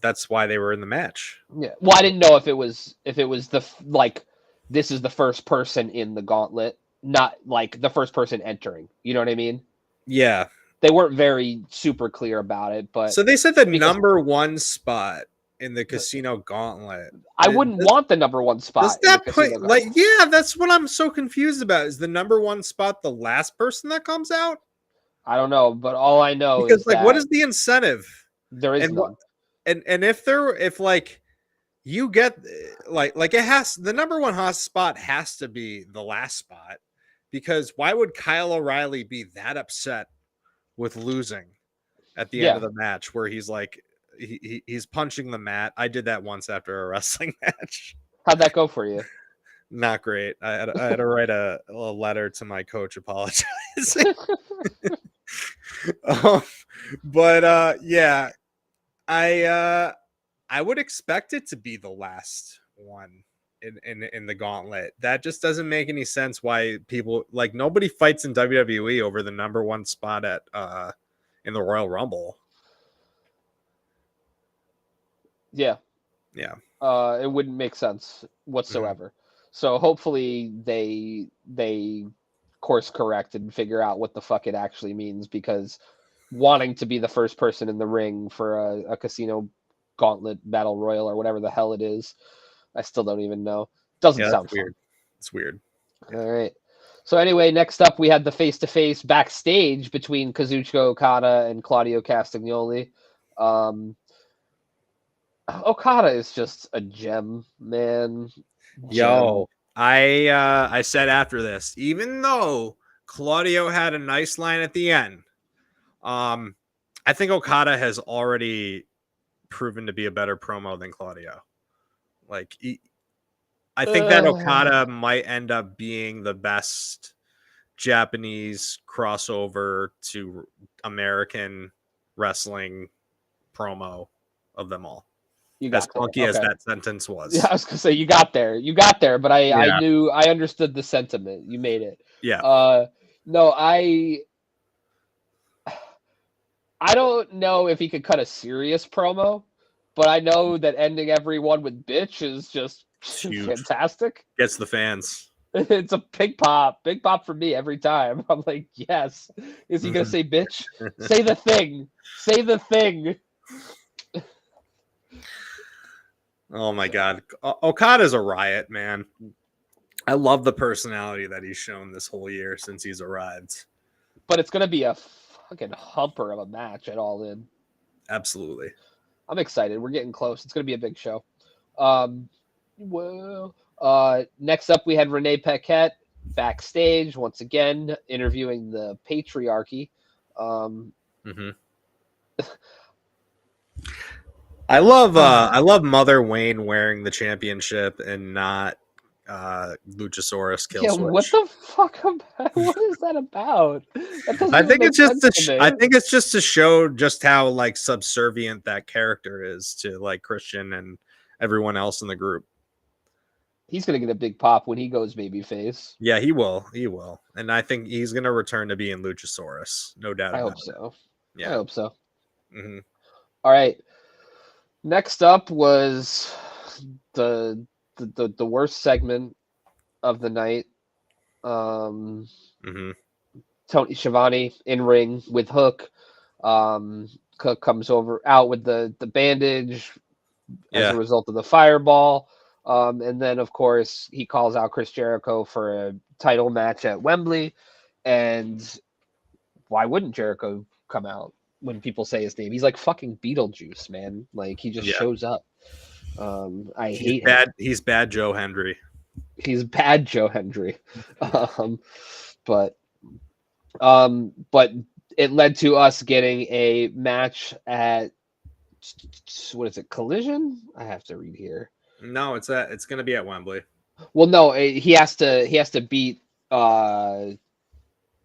that's why they were in the match. Yeah. Well, I didn't know if it was the like this is the first person in the gauntlet, not like the first person entering. You know what I mean? Yeah. They weren't very super clear about it, but so they said the number one spot in the Casino Gauntlet. I wouldn't want the number one spot. Does that put, like, yeah, that's what I'm so confused about. Is the number one spot the last person that comes out? I don't know, but all I know because, is like, that what is the incentive? There is none. And if like you get like it has, the number one spot has to be the last spot, because why would Kyle O'Reilly be that upset with losing at the end of the match, where he's like he's punching the mat? I did that once after a wrestling match. How'd that go for you? Not great. I had to write a letter to my coach apologizing. But yeah, I would expect it to be the last one in the gauntlet. That just doesn't make any sense. Why people, like, nobody fights in WWE over the number one spot at in the Royal Rumble. Yeah. It wouldn't make sense whatsoever. Mm-hmm. So hopefully they course correct and figure out what the fuck it actually means, because wanting to be the first person in the ring for a Casino Gauntlet Battle Royal or whatever the hell it is, I still don't even know. Doesn't sound weird. Fun. It's weird. All right. So anyway, next up we had the face-to-face backstage between Kazuchika Okada and Claudio Castagnoli. Okada is just a gem, man. Yo, I said after this, even though Claudio had a nice line at the end, I think Okada has already proven to be a better promo than Claudio. Like, I think that Okada might end up being the best Japanese crossover to American wrestling promo of them all. You As got there. clunky as Okay. that sentence Yeah, I was. was gonna say you got there. You got there, but I Yeah. knew I understood the sentiment. You made it. Yeah. No, I don't know if he could cut a serious promo, but I know that ending everyone with bitch is just It's huge. fantastic. Gets the fans. It's a big pop for me every time. I'm like, yes. Is he gonna say bitch? Say the thing. Say the thing. Oh my God. Okada's a riot, man. I love the personality that he's shown this whole year since he's arrived. But it's gonna be a fucking humper of a match at All In. Absolutely. I'm excited. We're getting close. It's gonna be a big show. Well, next up we had Renee Paquette backstage once again interviewing the patriarchy. Mm-hmm. I love Mother Wayne wearing the championship and not Luchasaurus kill Yeah, what switch. the fuck about? What is that about? That doesn't I even think make it's just sense to I me. think it's just to show just how like subservient that character is to like Christian and everyone else in the group. He's gonna get a big pop when he goes babyface. Yeah, he will. He will. And I think he's going to return to being Luchasaurus. No doubt I about hope so. it. I Yeah. hope so. Mm-hmm. All right. Next up was the worst segment of the night. Mm-hmm. Tony Schiavone in ring with Hook. Cook comes out with the bandage as a Yeah. result of the fireball. And then, of course, he calls out Chris Jericho for a title match at Wembley. And why wouldn't Jericho come out when people say his name? He's like fucking Beetlejuice, man. Like, he just Yeah. shows up. I He's hate bad. him. He's bad Joe Hendry. He's bad Joe Hendry. But but it led to us getting a match at what is it? Collision? I have to read here. No, it's going to be at Wembley. Well, no, he has to beat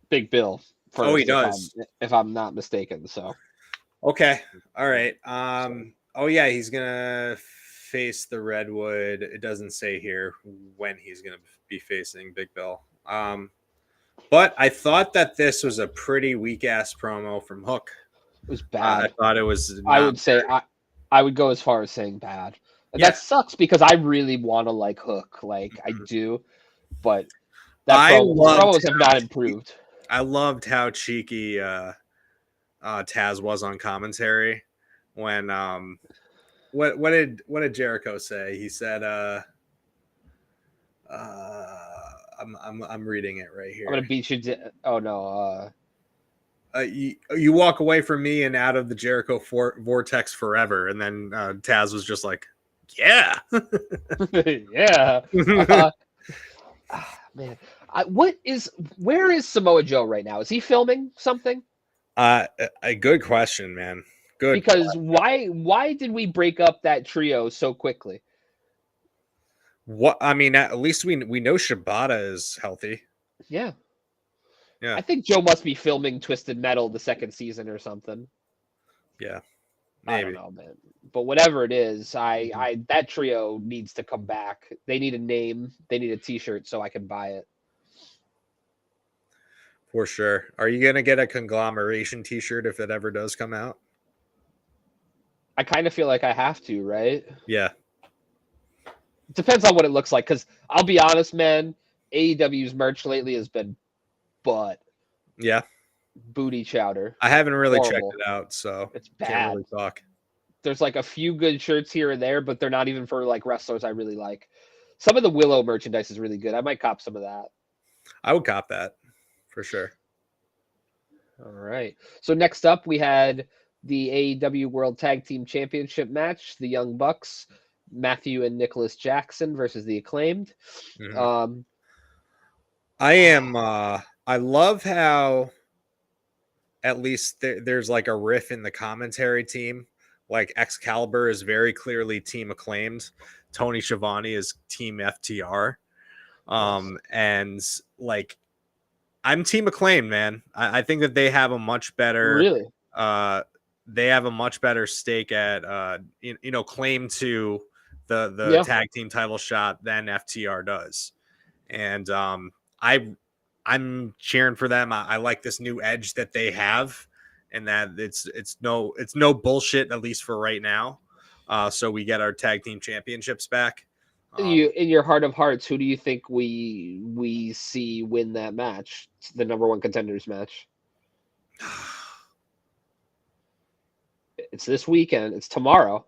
Big Bill Oh, he first does. if I'm not mistaken. So Okay. All right. Oh yeah, he's gonna face the Redwood. It doesn't say here when he's gonna be facing Big Bill. But I thought that this was a pretty weak ass promo from Hook. it was I bad. thought it was I not. would say I would go as far as saying bad. And Yeah. that sucks because I really want to like Hook, like I do, but that I promos have not improved. I loved how cheeky Taz was on commentary when what did Jericho say? He said I'm reading it right here. I'm gonna beat you. Oh no. You walk away from me and out of the Jericho vortex forever. And then Taz was just like, yeah. Yeah. Man, where is Samoa Joe right now? Is he filming something? A good question, man. Good. Because why did we break up that trio so quickly? What I mean, at least we know Shibata is healthy. Yeah. Yeah. I think Joe must be filming Twisted Metal the second season or something. Yeah. Maybe. I don't know, man. But whatever it is, I that trio needs to come back. They need a name. They need a T-shirt so I can buy it. For sure. Are you gonna get a conglomeration T-shirt if it ever does come out? I kind of feel like I have to, right? Yeah. Depends on what it looks like. Because I'll be honest, man, AEW's merch lately has been butt. Yeah. Booty chowder. I haven't really Horrible. checked it out, so It's bad. can't really talk. There's like a few good shirts here and there, but they're not even for like wrestlers I really like. Some of the Willow merchandise is really good. I might cop some of that. I would cop that for sure. All right. So next up, we had the AEW World Tag Team Championship match: the Young Bucks, Matthew and Nicholas Jackson versus the Acclaimed. Mm-hmm. I love how at least there's like a riff in the commentary team. Like Excalibur is very clearly Team Acclaimed. Tony Schiavone is Team FTR. And like I'm Team Acclaimed, man. I think that they have a much better really they have a much better stake at claim to the Yeah. tag team title shot than FTR does. And I I'm cheering for them. I like this new edge that they have, and that it's no bullshit, at least for right now. So we get our tag team championships back. You, in your heart of hearts, who do you think we see win that match? The number one contenders match. It's this weekend. It's tomorrow.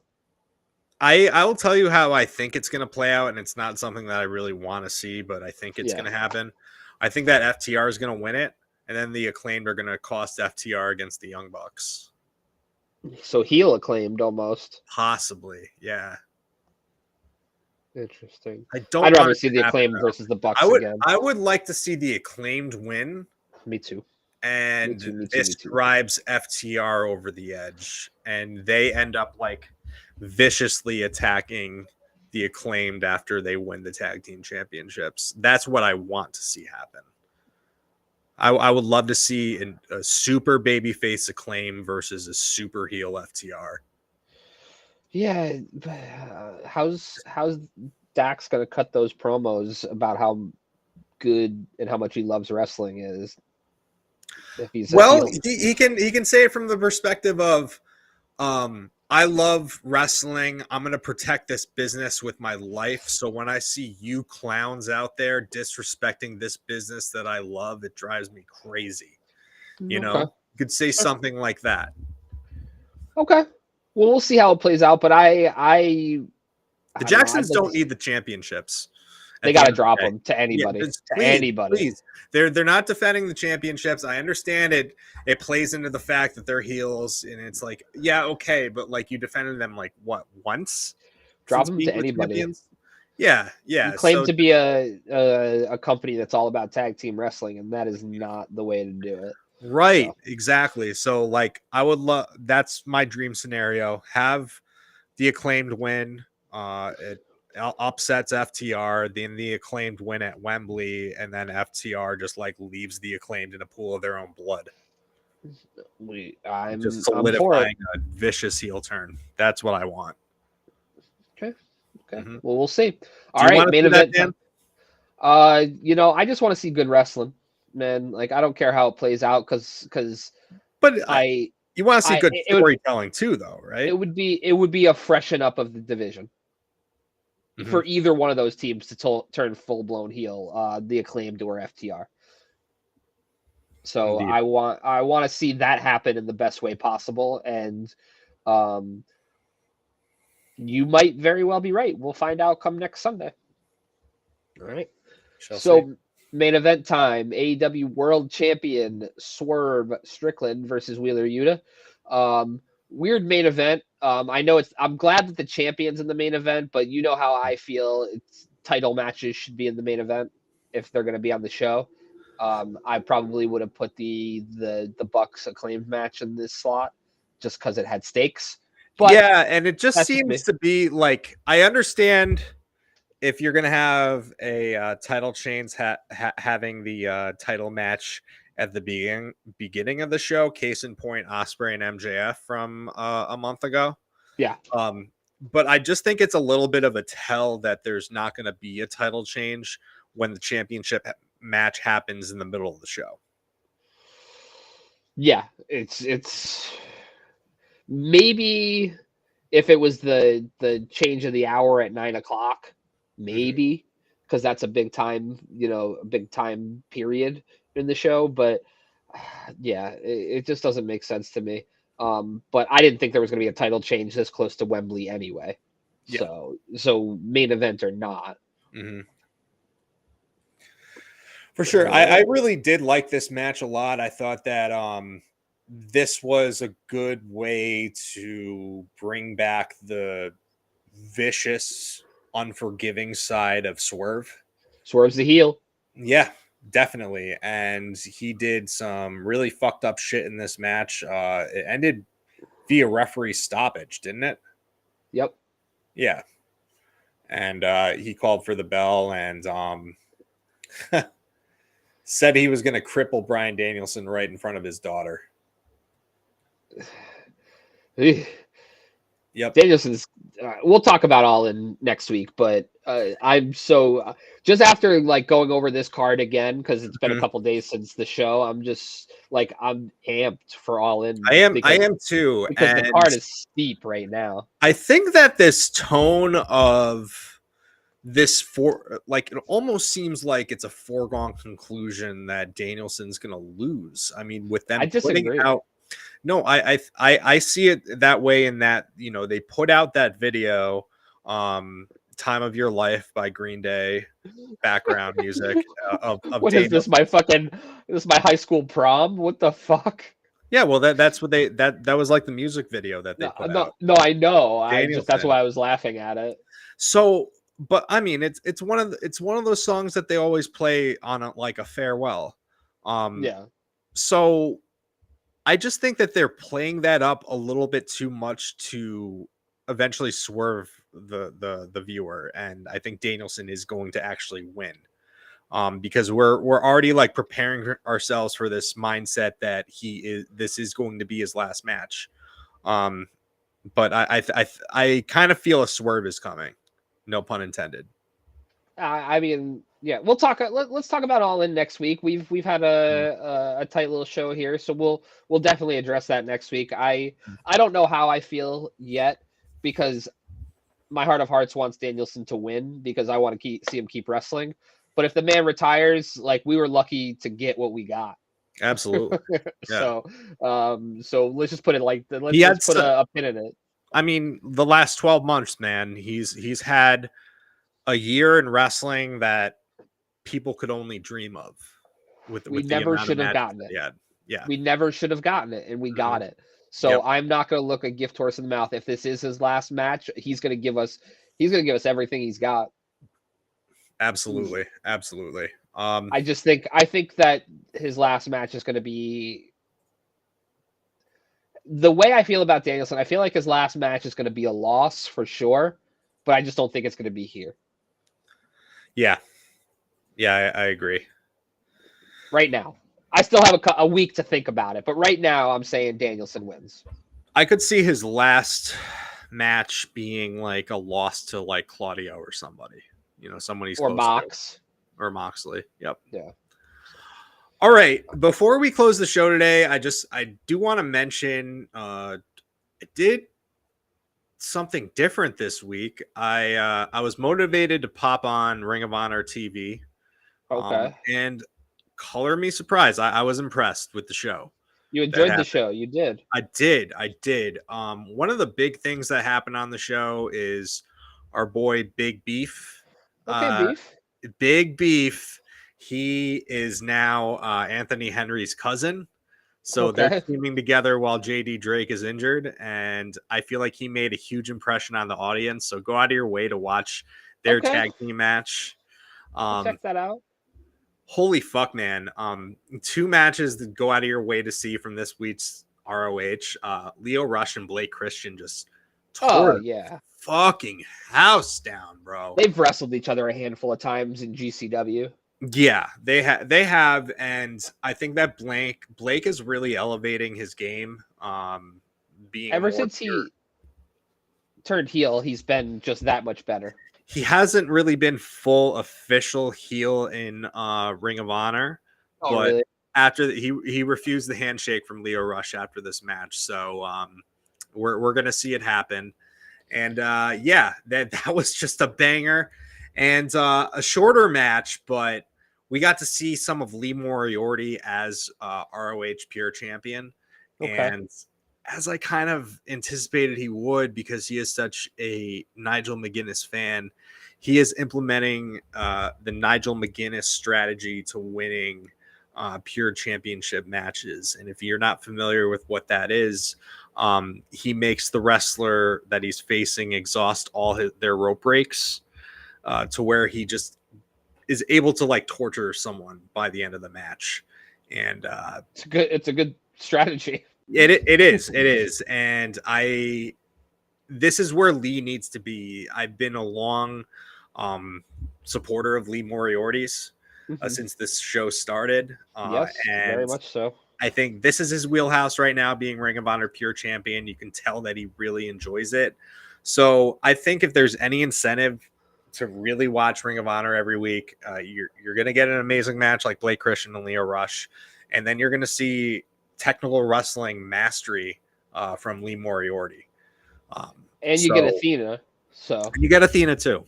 I will tell you how I think it's going to play out, and it's not something that I really want to see, but I think it's Yeah. going to happen. I think that FTR is going to win it, and then the Acclaimed are going to cost FTR against the Young Bucks. So heel Acclaimed almost. Possibly, yeah. Interesting. I don't I'd want rather it see to the happen, Acclaimed though. versus the Bucks again. I would like to see the Acclaimed win, Me too. and Me too. this drives FTR over the edge, and they end up like viciously attacking the Acclaimed after they win the tag team championships. That's what I want to see happen. I would love to see a super babyface Acclaim versus a super heel FTR. Yeah, how's Dax gonna cut those promos about how good and how much he loves wrestling is if he's a heel? He can say it from the perspective of I love wrestling. I'm going to protect this business with my life. So when I see you clowns out there disrespecting this business that I love, it drives me crazy. You know, you could say something like that. Okay. Well, we'll see how it plays out, but The Jacksons don't need the championships. They got to drop them to anybody. Please. They're not defending the championships. I understand it. It plays into the fact that they're heels, and it's like, yeah, okay, but like you defended them like what, once? Drop them to anybody. Yeah. You claim to be a company that's all about tag team wrestling, and that is not the way to do it. Right, exactly. So like I would love, that's my dream scenario. Have the Acclaimed win. It upsets FTR, then the Acclaimed win at Wembley, and then FTR just like leaves the Acclaimed in a pool of their own blood. I'm just solidifying a vicious heel turn. That's what I want. Okay. Mm-hmm. Well, we'll see. All right, main event. I just want to see good wrestling, man. Like I don't care how it plays out because you want to see good storytelling too, though, right? It would be a freshen up of the division for either one of those teams to turn full blown heel, the Acclaimed or FTR. So indeed. I want to see that happen in the best way possible, and you might very well be right. We'll find out come next Sunday. All right. So main event time: AEW World Champion Swerve Strickland versus Wheeler Yuta. Weird main event. I know I'm glad that the champion's in the main event, but you know how I feel. Title matches should be in the main event if they're going to be on the show. I probably would have put the Bucks Acclaimed match in this slot just because it had stakes. But yeah, and it just seems to be like, I understand if you're going to have a title change having the title match at the beginning of the show, case in point, Ospreay and MJF from a month ago. Yeah. But I just think it's a little bit of a tell that there's not going to be a title change when the championship match happens in the middle of the show. Yeah, it's maybe if it was the change of the hour at 9:00, maybe because that's a big time, a big time period in the show. But yeah, it just doesn't make sense to me. But I didn't think there was going to be a title change this close to Wembley anyway. Yeah. So main event or not. Mm-hmm. For sure. I really did like this match a lot. I thought that this was a good way to bring back the vicious, unforgiving side of Swerve. Swerve's the heel. Yeah, definitely. And he did some really fucked up shit in this match. It ended via referee stoppage, didn't it? Yep. Yeah. And he called for the bell and said he was going to cripple Bryan Danielson right in front of his daughter. Yep. Danielson's. We'll talk about All In next week, but I'm so just after like going over this card again because it's been a Mhm. couple days since the show. I'm just like I'm amped for All In I am too, because the and card is steep right now. I think that this tone of this for like it almost seems like it's a foregone conclusion that Danielson's going to lose. I mean, with I them putting disagree. out no, I see it that way in that, you know, they put out that video, um, Time of Your Life by Green Day, background music of What is Daniel. this? This is my high school prom? What the fuck? Yeah, well that's what that was like the music video that they No, put no, out. no. I know. I just that's Danielson. why I was laughing at it. So, but I mean, it's one of those songs that they always play on like a farewell. Um, Yeah. so I just think that they're playing that up a little bit too much to eventually swerve the viewer, and I think Danielson is going to actually win. Because we're already like preparing ourselves for this mindset that this is going to be his last match. Um, but I kind of feel a swerve is coming. No pun intended. I mean, yeah, we'll talk. Let's talk about All In next week. We've had Mhm. a tight little show here, so we'll definitely address that next week. I don't know how I feel yet because my heart of hearts wants Danielson to win because I want to see him keep wrestling. But if the man retires, like we were lucky to get what we got. Absolutely. Yeah. So, so let's just put it like He let's had put so, a pin in it. I mean, the last 12 months, man, he's had a year in wrestling that people could only dream of We with the never amount of should have matches gotten that it. he had. Yeah. We never should have gotten it, and we Mhm. got it. So Yep. I'm not going to look a gift horse in the mouth. If this is his last match, he's going to give us everything he's got. Absolutely. Absolutely. I think that his last match is going to be the way I feel about Danielson. I feel like his last match is going to be a loss for sure, but I just don't think it's going to be here Yeah. Yeah, I agree. right now. I still have a week to think about it, but right now I'm saying Danielson wins I could see his last match being like a loss to like Claudio or somebody, you know, someone he's or close to, Mox. or Moxley. Yep. Yeah. All right. Before we close the show today, I do want to mention I did something different this week. I was motivated to pop on Ring of Honor TV, Okay. and color me surprised. I was impressed with the show You that enjoyed the happened. show. You did. I did. One of the big things that happened on the show is our boy Big Beef. Okay, Uh, beef. Big Beef. He is now Anthony Henry's cousin. So they're Okay. teaming together while JD Drake is injured. And I feel like he made a huge impression on the audience. So go out of your way to watch their Okay. tag team match. I'll Um, check that out. Holy fuck, man. Two matches to go out of your way to see from this week's ROH. Leo Rush and Blake Christian just Oh tore the yeah. fucking house down, bro. They've wrestled each other a handful of times in GCW. Yeah, they have, and I think that Blake is really elevating his game, being a Ever more since pure. he turned heel, he's been just that much better. He hasn't really been full official heel in Ring of Honor, Oh but really? after he refused the handshake from Leo Rush after this match, so we're gonna see it happen. And yeah, that was just a banger, and a shorter match, but we got to see some of Lee Moriarty as ROH Pure Champion, Okay. and as I kind of anticipated he would, because he is such a Nigel McGuinness fan, he is implementing the Nigel McGuinness strategy to winning pure championship matches. And if you're not familiar with what that is, he makes the wrestler that he's facing exhaust their rope breaks to where he just is able to like torture someone by the end of the match. And It's a good strategy. it is, and this is where Lee needs to be. I've been a long supporter of Lee Moriarty's Mhm. since this show started, Yes, very and much so. I think this is his wheelhouse right now, being Ring of Honor Pure Champion. You can tell that he really enjoys it. So I think if there's any incentive to really watch Ring of Honor every week, you're going to get an amazing match like Blake Christian and Leo Rush, and then you're going to see technical wrestling mastery from Lee Moriarty. And you get So Athena, so you get Athena too.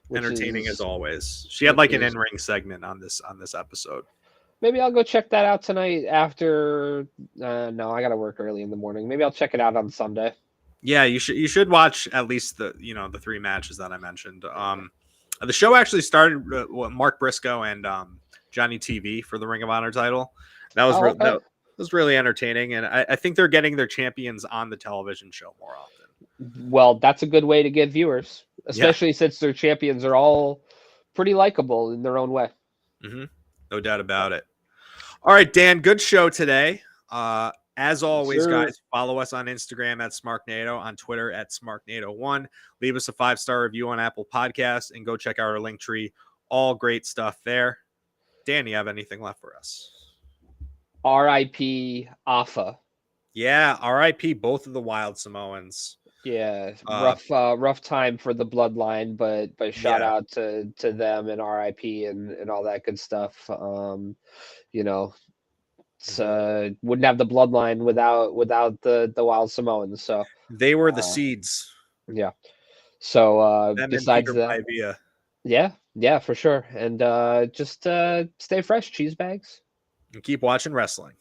which Entertaining is as always. She had like an is in-ring segment on this episode. maybe I'll go check that out tonight after. No, I got to work early in the morning. Maybe I'll check it out on Sunday. Yeah, you should watch at least the 3 matches that I mentioned. The show actually started with Mark Briscoe and Johnny TV for the Ring of Honor title. That was Oh, okay. that was really entertaining, and I think they're getting their champions on the television show more often. Well, that's a good way to get viewers, Yeah, especially since their champions are all pretty likable in their own way. no doubt about it. All right, Dan, good show today. As always, Sir. guys, follow us on Instagram at Smarknado, on Twitter at Smarknado1. Leave us a 5-star review on Apple Podcasts, and go check out our link tree. All great stuff there. Dan, you have anything left for us? R.I.P. Afa. Yeah, R.I.P. both of the Wild Samoans. Yeah, rough time for the bloodline, but shout out to them and R.I.P. and all that good stuff. You know, it's, wouldn't have the bloodline without the Wild Samoans. So They were the seeds. yeah. So Them and besides Peter that, Maivia. yeah, for sure. And just stay fresh, cheese bags. And keep watching wrestling.